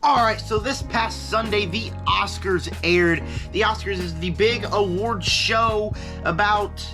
Alright, so this past Sunday, the Oscars aired. The Oscars is the big award show about,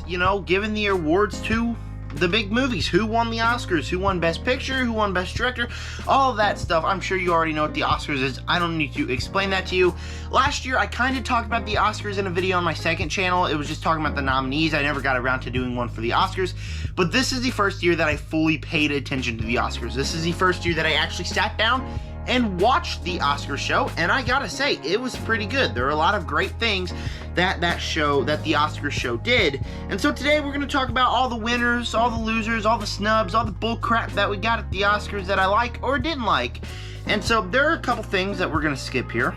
giving the awards to the big movies. Who won the Oscars? Who won Best Picture? Who won Best Director? All of that stuff. I'm sure you already know what the Oscars is. I don't need to explain that to you. Last year, I kind of talked about the Oscars in a video on my second channel. It was just talking about the nominees. I never got around to doing one for the Oscars. But this is the first year that I fully paid attention to the Oscars. This is the first year that I actually sat down and watched the Oscar show, and I gotta say, it was pretty good. There are a lot of great things that the Oscar show did. And so today we're gonna talk about all the winners, all the losers, all the snubs, all the bull crap that we got at the Oscars that I like or didn't like. And so there are a couple things that we're gonna skip here.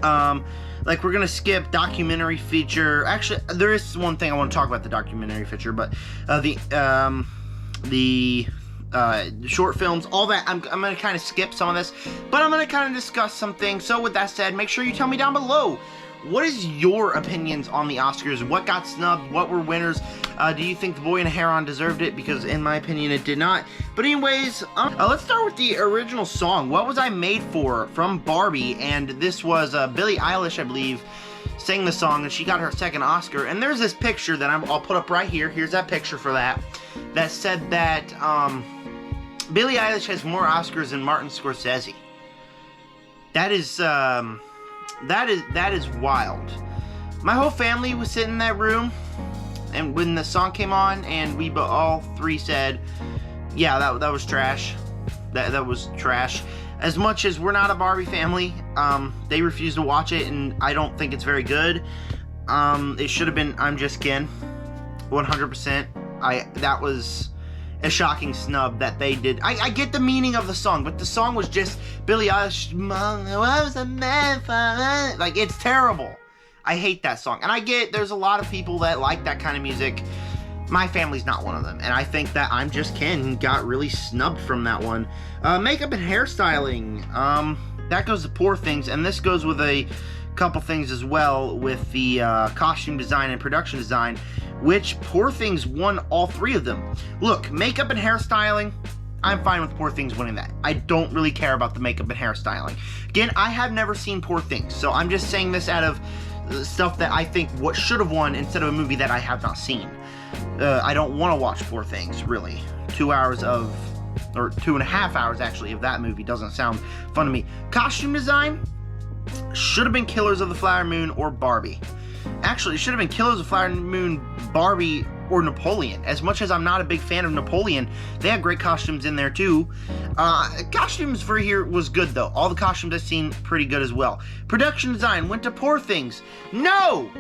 Like we're gonna skip documentary feature. Actually, there is one thing I want to talk about the documentary feature, but the short films, all that, I'm going to kind of skip some of this, but I'm going to kind of discuss some things. So with that said, make sure you tell me down below, what is your opinions on the Oscars? What got snubbed? What were winners? Do you think The Boy in a Heron deserved it? Because in my opinion, it did not. But anyways, let's start with the original song, What Was I Made For, from Barbie. And this was Billie Eilish, I believe, sang the song, and she got her second Oscar. And there's this picture that I'll put up right here. Here's that picture for that said that Billie Eilish has more Oscars than Martin Scorsese. That is wild. My whole family was sitting in that room, and when the song came on, and we all three said, yeah, that was trash. That was trash. As much as we're not a Barbie family, they refused to watch it, and I don't think it's very good. It should have been I'm Just Ken, 100%. That was a shocking snub that they did. I get the meaning of the song, but the song was just Billie Eilish, like, it's terrible. I hate that song. And I get there's a lot of people that like that kind of music. My family's not one of them. And I think that I'm Just Ken got really snubbed from that one. Makeup and hairstyling. That goes to Poor Things. And this goes with a couple things as well with the costume design and production design, which Poor Things won all three of them. Look, makeup and hairstyling, I'm fine with Poor Things winning that. I don't really care about the makeup and hairstyling. Again, I have never seen Poor Things, so I'm just saying this out of stuff that I think what should have won instead of a movie that I have not seen. I don't want to watch Poor Things, really. 2 hours of, or 2.5 hours actually, of that movie doesn't sound fun to me. Costume design should have been Killers of the Flower Moon or Barbie. Actually, it should have been Killers of the Flower Moon, Barbie, or Napoleon. As much as I'm not a big fan of Napoleon, they had great costumes in there too. Costumes for here was good though. All the costumes I've seen, pretty good as well. Production design went to Poor Things. No!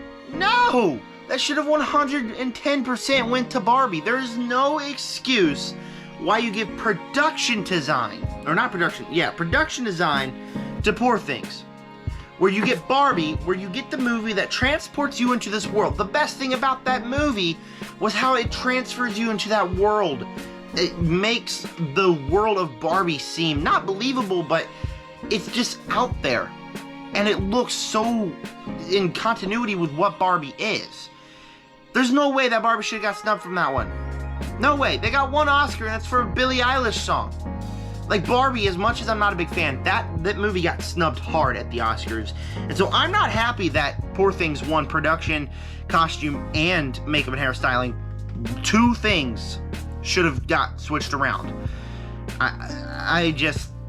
That should have 110% went to Barbie. There is no excuse why you give production design to Poor Things. Where you get Barbie, where you get the movie that transports you into this world. The best thing about that movie was how it transfers you into that world. It makes the world of Barbie seem not believable, but it's just out there. And it looks so in continuity with what Barbie is. There's no way that Barbie should have got snubbed from that one. No way. They got one Oscar, and that's for a Billie Eilish song. Like Barbie, as much as I'm not a big fan, that movie got snubbed hard at the Oscars. And so I'm not happy that Poor Things won production, costume, and makeup and hairstyling. Two things should have got switched around.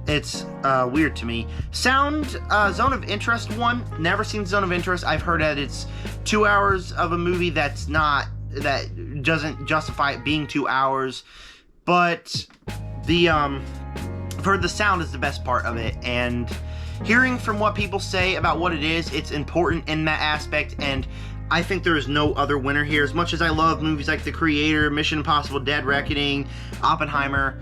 It's weird to me. Sound, Zone of Interest won. Never seen Zone of Interest. I've heard that it's 2 hours of a movie that doesn't justify it being 2 hours. But for the sound is the best part of it, and hearing from what people say about what it is, it's important in that aspect, and I think there is no other winner here. As much as I love movies like The Creator, Mission Impossible, Dead Reckoning, Oppenheimer,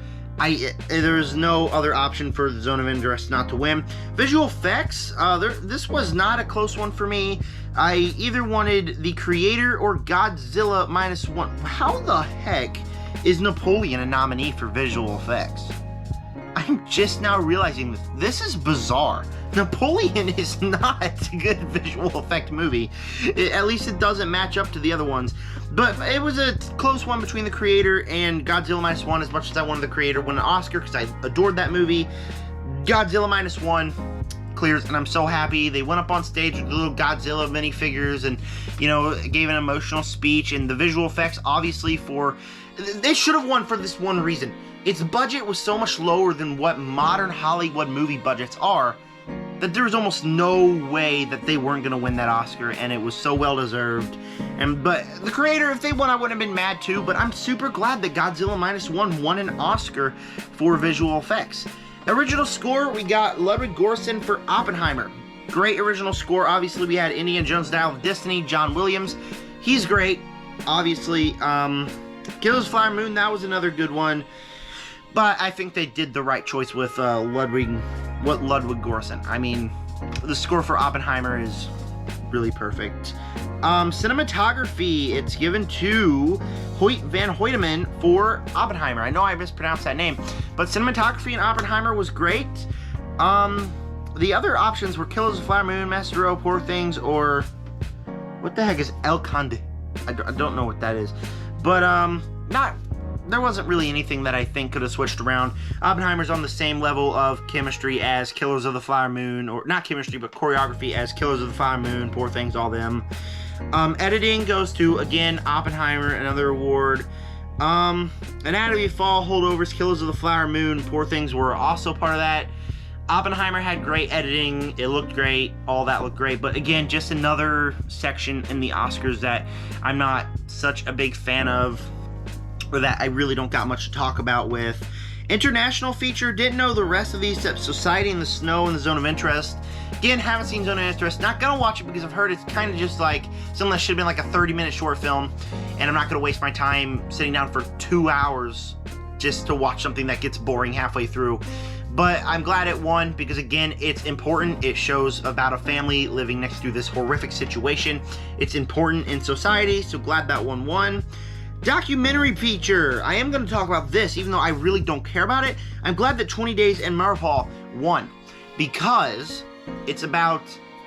there is no other option for the Zone of Interest not to win. Visual effects, this was not a close one for me. I either wanted The Creator or Godzilla -1. How the heck is Napoleon a nominee for visual effects? I'm just now realizing this is bizarre. Napoleon is not a good visual effect movie. At least it doesn't match up to the other ones. But it was a close one between The Creator and Godzilla -1, as much as I wanted The Creator win an Oscar because I adored that movie. Godzilla Minus One clears, and I'm so happy. They went up on stage with little Godzilla minifigures and, you know, gave an emotional speech, and the visual effects, obviously, they should have won for this one reason. Its budget was so much lower than what modern Hollywood movie budgets are, that there was almost no way that they weren't going to win that Oscar, and it was so well deserved. But the creator, if they won, I wouldn't have been mad too, but I'm super glad that Godzilla Minus One won an Oscar for visual effects. Original score, we got Ludwig Göransson for Oppenheimer. Great original score. Obviously, we had Indiana Jones Dial of Destiny, John Williams. He's great. Obviously, Killers of the Flower Moon, that was another good one. But I think they did the right choice with Ludwig Göransson. I mean, the score for Oppenheimer is really perfect. Cinematography, it's given to Hoyt van Hoytema for Oppenheimer. I know I mispronounced that name, but cinematography in Oppenheimer was great. The other options were Killers of the Flower Moon, Master of Poor Things, or what the heck is El Conde? I don't know what that is, but there wasn't really anything that I think could have switched around. Oppenheimer's on the same level of chemistry as Killers of the Flower Moon, or not chemistry, but choreography as Killers of the Flower Moon, Poor Things, all them. Editing goes to, again, Oppenheimer, another award. Anatomy of Fall, holdovers, Killers of the Flower Moon, Poor Things were also part of that. Oppenheimer had great editing, it looked great, all that looked great, but again, just another section in the Oscars that I'm not such a big fan of, or that I really don't got much to talk about with. International feature, didn't know the rest of these except Society in the Snow and the Zone of Interest. Again, haven't seen Zone of Interest, not gonna watch it because I've heard it's kind of just like something that should have been like a 30-minute short film, and I'm not gonna waste my time sitting down for 2 hours just to watch something that gets boring halfway through. But I'm glad it won because, again, it's important. It shows about a family living next to this horrific situation. It's important in society, so glad that one won. Documentary feature. I am going to talk about this, even though I really don't care about it. I'm glad that 20 Days in Mariupol won because it's about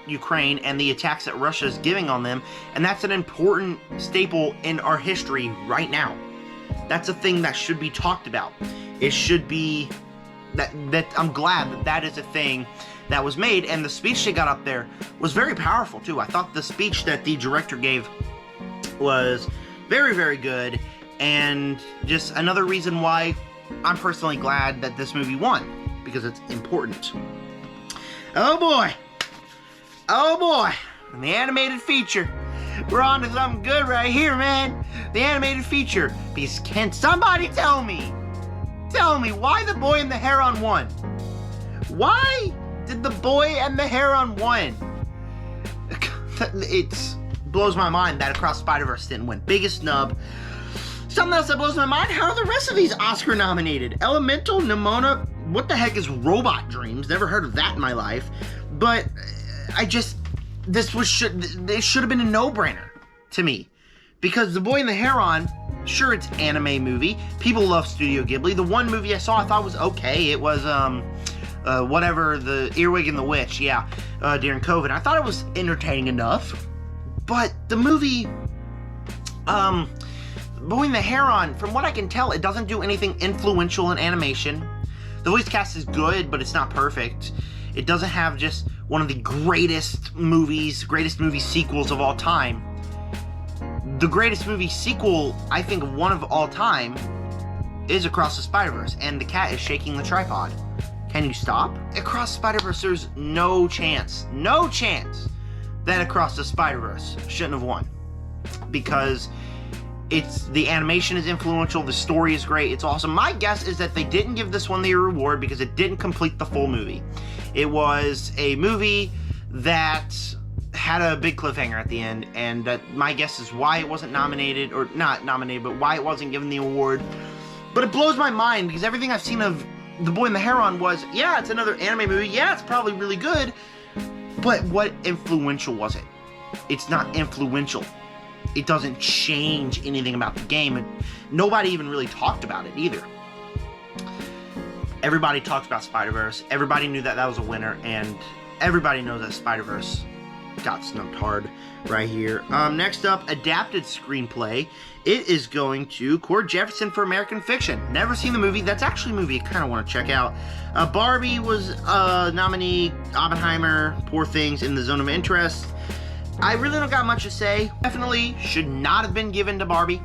Ukraine and the attacks that Russia is giving on them, and that's an important staple in our history right now. That's a thing that should be talked about. It should be that I'm glad that that is a thing that was made, and the speech they got up there was very powerful too. I thought the speech that the director gave was very, very good, and just another reason why I'm personally glad that this movie won, because it's important. Oh boy, and the animated feature. We're on to something good right here, man. The animated feature. Because can somebody tell me why The Boy and the Heron won? Why did The Boy and the Heron win? It blows my mind that Across the Spider-Verse didn't win. Biggest snub. Something else that blows my mind, how are the rest of these Oscar nominated? Elemental, Nimona, what the heck is Robot Dreams? Never heard of that in my life. But this should have been a no-brainer to me. Because The Boy and the Heron, sure, it's an anime movie. People love Studio Ghibli. The one movie I saw I thought was okay. It was, the Earwig and the Witch, during COVID. I thought it was entertaining enough. But the movie, Boy and the Heron, from what I can tell, it doesn't do anything influential in animation. The voice cast is good, but it's not perfect. It doesn't have just one of the greatest movie sequels of all time. The greatest movie sequel, I think, one of all time is Across the Spider-Verse, and the cat is shaking the tripod. Can you stop? Across the Spider-Verse, there's no chance that Across the Spider-Verse shouldn't have won. Because the animation is influential, the story is great, it's awesome. My guess is that they didn't give this one the reward because it didn't complete the full movie. It was a movie that had a big cliffhanger at the end, and my guess is why it wasn't nominated, or not nominated, but why it wasn't given the award. But it blows my mind because everything I've seen of The Boy and the Heron was, yeah, it's another anime movie, yeah, it's probably really good, but what influential was it? It's not influential. It doesn't change anything about the game, and nobody even really talked about it either. Everybody talked about Spider-Verse, everybody knew that that was a winner, and everybody knows that Spider-Verse got snubbed hard right here. Next up, adapted screenplay. It is going to Cord Jefferson for American Fiction. Never seen the movie. That's actually a movie I kind of want to check out. Barbie was nominee. Oppenheimer, Poor Things, In the Zone of Interest. I really don't got much to say. Definitely should not have been given to Barbie.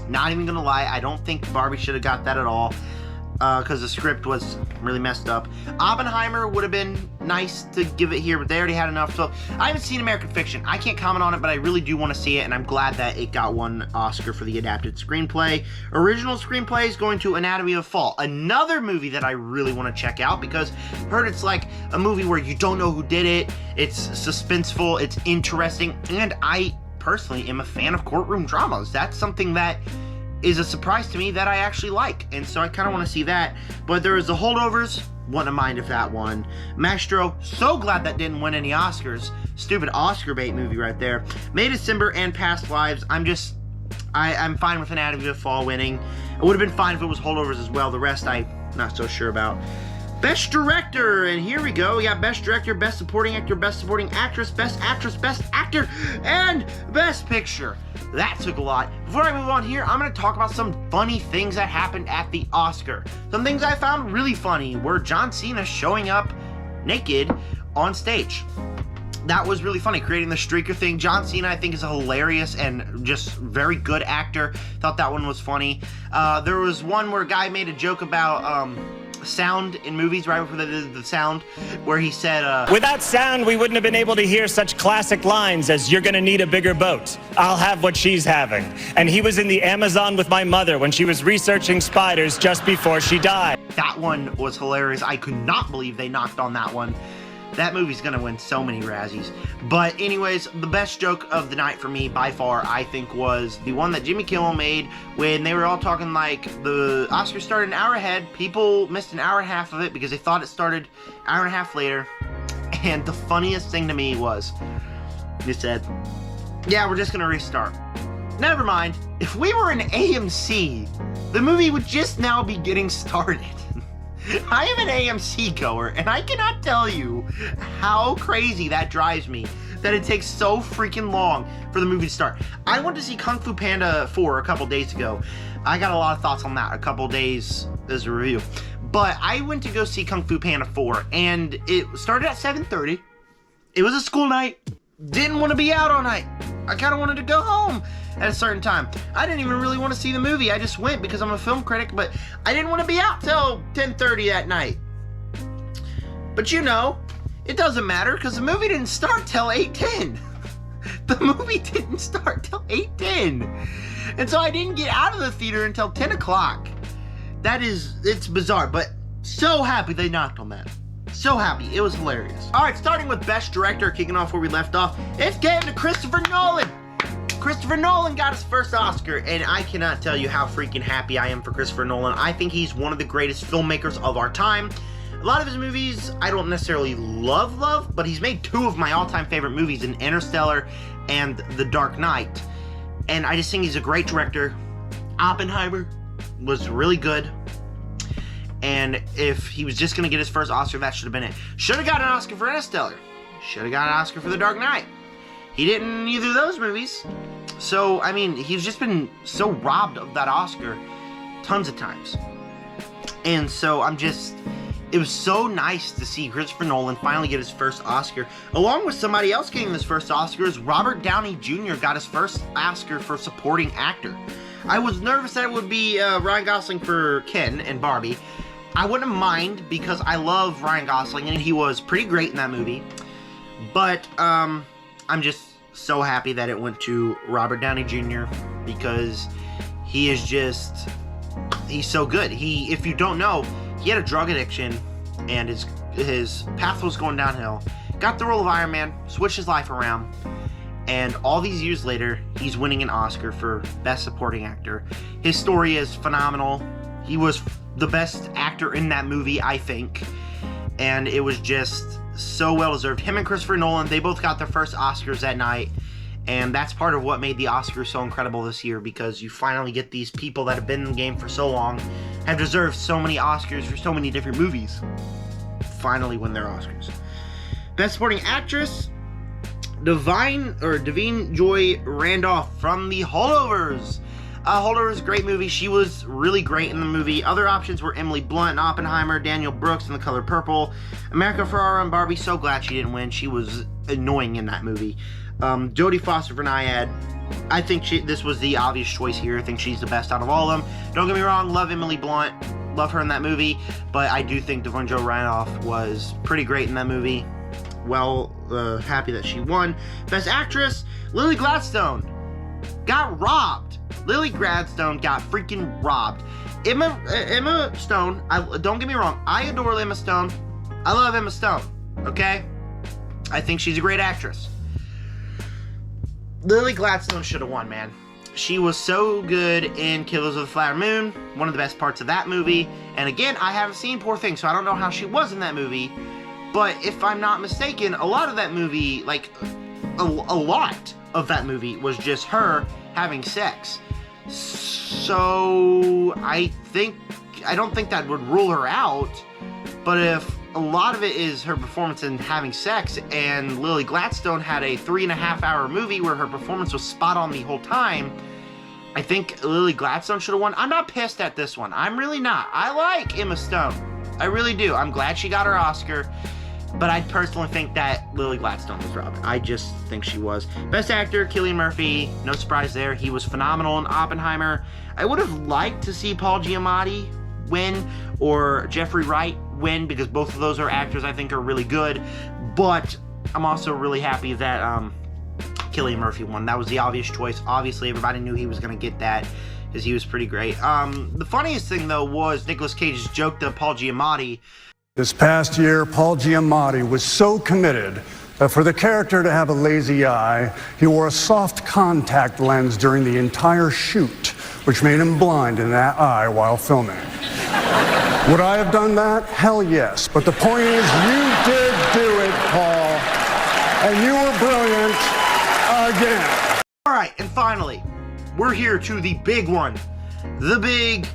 Not even gonna lie, I don't think Barbie should have got that at all. Because the script was really messed up. Oppenheimer would have been nice to give it here, but they already had enough. So I haven't seen American Fiction. I can't comment on it, but I really do want to see it, and I'm glad that it got one Oscar for the adapted screenplay. Original screenplay is going to Anatomy of a Fall, another movie that I really want to check out because I heard it's like a movie where you don't know who did it. It's suspenseful, it's interesting, and I personally am a fan of courtroom dramas. That's something that is a surprise to me that I actually like, and so I kind of want to see that. But there is The Holdovers, wouldn't mind if that won. Maestro, so glad that didn't win any Oscars. Stupid Oscar bait movie right there. May December and Past Lives, I'm fine with Anatomy of a Fall winning. It would have been fine if it was Holdovers as well. The rest I'm not so sure about. Best Director, and here we go. We got Best Director, Best Supporting Actor, Best Supporting Actress, Best Actress, Best Actor, and Best Picture. That took a lot. Before I move on here, I'm going to talk about some funny things that happened at the Oscar. Some things I found really funny were John Cena showing up naked on stage. That was really funny, creating the streaker thing. John Cena, I think, is a hilarious and just very good actor. Thought that one was funny. There was one where a guy made a joke about sound in movies right before they did the sound, where he said, without sound, we wouldn't have been able to hear such classic lines as, "You're gonna need a bigger boat. I'll have what she's having." And he was in the Amazon with my mother when she was researching spiders just before she died. That one was hilarious. I could not believe they knocked on that one. That movie's gonna win so many Razzies. But anyways, the best joke of the night for me, by far, I think, was the one that Jimmy Kimmel made when they were all talking like the Oscars started an hour ahead. People missed an hour and a half of it because they thought it started an hour and a half later. And the funniest thing to me was, he said, "Yeah, we're just gonna restart." Never mind. If we were in AMC, the movie would just now be getting started. I am an AMC goer, and I cannot tell you how crazy that drives me, that it takes so freaking long for the movie to start. I went to see Kung Fu Panda 4 a couple days ago. I got a lot of thoughts on that a couple days as a review. But I went to go see Kung Fu Panda 4, and it started at 7:30. It was a school night. Didn't want to be out all night. I kind of wanted to go home at a certain time. I didn't even really want to see the movie. I just went because I'm a film critic, but I didn't want to be out till 10:30 that night. But you know, it doesn't matter because the movie didn't start till 8:10. The movie didn't start till 8:10. And so I didn't get out of the theater until 10 o'clock. It's bizarre, but so happy they knocked on that. So happy. It was hilarious. All right, starting with Best Director, kicking off where we left off, it's given to Christopher Nolan. Christopher Nolan got his first Oscar, and I cannot tell you how freaking happy I am for Christopher Nolan. I think he's one of the greatest filmmakers of our time. A lot of his movies I don't necessarily love, but he's made two of my all-time favorite movies in Interstellar and The Dark Knight. And I just think he's a great director. Oppenheimer was really good. And if he was just going to get his first Oscar, that should have been it. Should have got an Oscar for Interstellar. Should have got an Oscar for The Dark Knight. He didn't in either of those movies. So, I mean, he's just been so robbed of that Oscar tons of times. And so it was so nice to see Christopher Nolan finally get his first Oscar. Along with somebody else getting his first Oscars, Robert Downey Jr. got his first Oscar for supporting actor. I was nervous that it would be Ryan Gosling for Ken and Barbie. I wouldn't mind because I love Ryan Gosling and he was pretty great in that movie. But I'm just so happy that it went to Robert Downey Jr. because he's so good. If you don't know, he had a drug addiction and his path was going downhill. Got the role of Iron Man, switched his life around, and all these years later, he's winning an Oscar for Best Supporting Actor. His story is phenomenal. He was the best actor in that movie, I think, and it was just so well deserved. Him and Christopher Nolan, they both got their first Oscars that night, and that's part of what made the Oscars so incredible this year, because you finally get these people that have been in the game for so long, have deserved so many Oscars for so many different movies, finally win their Oscars. Best Supporting Actress, Davine Joy Randolph from The Holdovers. Holdovers, great movie. She was really great in the movie. Other options were Emily Blunt in Oppenheimer, Danielle Brooks in The Color Purple, America Ferrera and Barbie. So glad she didn't win. She was annoying in that movie. Jodie Foster for Nyad. I think this was the obvious choice here. I think she's the best out of all of them. Don't get me wrong, love Emily Blunt. Love her in that movie. But I do think Davine Joy Randolph was pretty great in that movie. Well, happy that she won. Best Actress, Lily Gladstone. Got robbed. Lily Gladstone got freaking robbed. Emma Stone, don't get me wrong, I adore Emma Stone. I love Emma Stone, okay? I think she's a great actress. Lily Gladstone should have won, man. She was so good in Killers of the Flower Moon, one of the best parts of that movie. And again, I haven't seen Poor Things, so I don't know how she was in that movie. But if I'm not mistaken, a lot of that movie, like, a lot of that movie was just her having sex. So I don't think that would rule her out. But if a lot of it is her performance in having sex, and Lily Gladstone had a 3.5-hour movie where her performance was spot on the whole time, I think Lily Gladstone should have won. I'm not pissed at this one. I'm really not. I like Emma Stone. I really do. I'm glad she got her Oscar. But I personally think that Lily Gladstone was robbed. I just think she was. Best Actor, Cillian Murphy. No surprise there. He was phenomenal in Oppenheimer. I would have liked to see Paul Giamatti win or Jeffrey Wright win, because both of those are actors I think are really good. But I'm also really happy that Cillian Murphy won. That was the obvious choice. Obviously, everybody knew he was going to get that because he was pretty great. The funniest thing, though, was Nicolas Cage's joke to Paul Giamatti. This past year, Paul Giamatti was so committed that for the character to have a lazy eye, he wore a soft contact lens during the entire shoot, which made him blind in that eye while filming. Would I have done that? Hell yes. But the point is, you did do it, Paul. And you were brilliant again. All right, and finally, we're here to the big one. The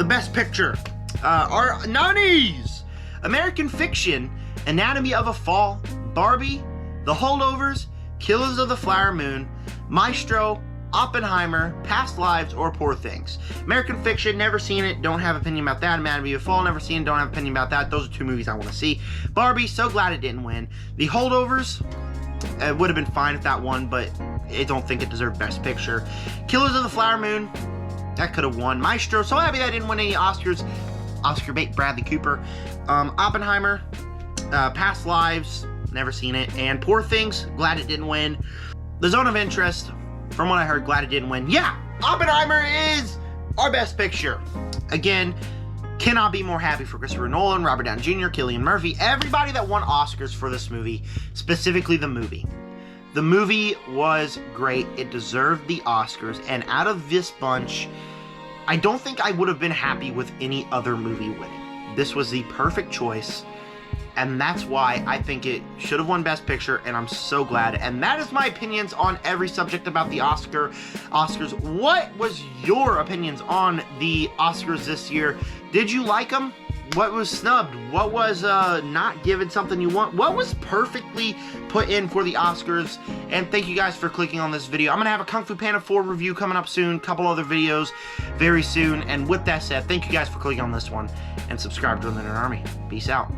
best picture. Our nominees. American Fiction, Anatomy of a Fall, Barbie, The Holdovers, Killers of the Flower Moon, Maestro, Oppenheimer, Past Lives, or Poor Things. American Fiction, never seen it, don't have opinion about that. Anatomy of a Fall, never seen it, don't have opinion about that. Those are two movies I want to see. Barbie, so glad it didn't win. The Holdovers, it would have been fine if that won, but I don't think it deserved Best Picture. Killers of the Flower Moon, that could have won. Maestro, so happy that didn't win any Oscars. Oscar bait, Bradley Cooper. Oppenheimer, Past Lives, never seen it. And Poor Things, glad it didn't win. The Zone of Interest, from what I heard, glad it didn't win. Yeah, Oppenheimer is our Best Picture. Again, cannot be more happy for Christopher Nolan, Robert Downey Jr., Cillian Murphy, everybody that won Oscars for this movie, specifically the movie. The movie was great. It deserved the Oscars. And out of this bunch, I don't think I would have been happy with any other movie winning. This was the perfect choice, and that's why I think it should have won Best Picture, and I'm so glad. And that is my opinions on every subject about the Oscars. What was your opinions on the Oscars this year? Did you like them? What was snubbed? What was not given something you want? What was perfectly put in for the Oscars? And thank you guys for clicking on this video. I'm going to have a Kung Fu Panda 4 review coming up soon. A couple other videos very soon. And with that said, thank you guys for clicking on this one. And subscribe to the Nerd Army. Peace out.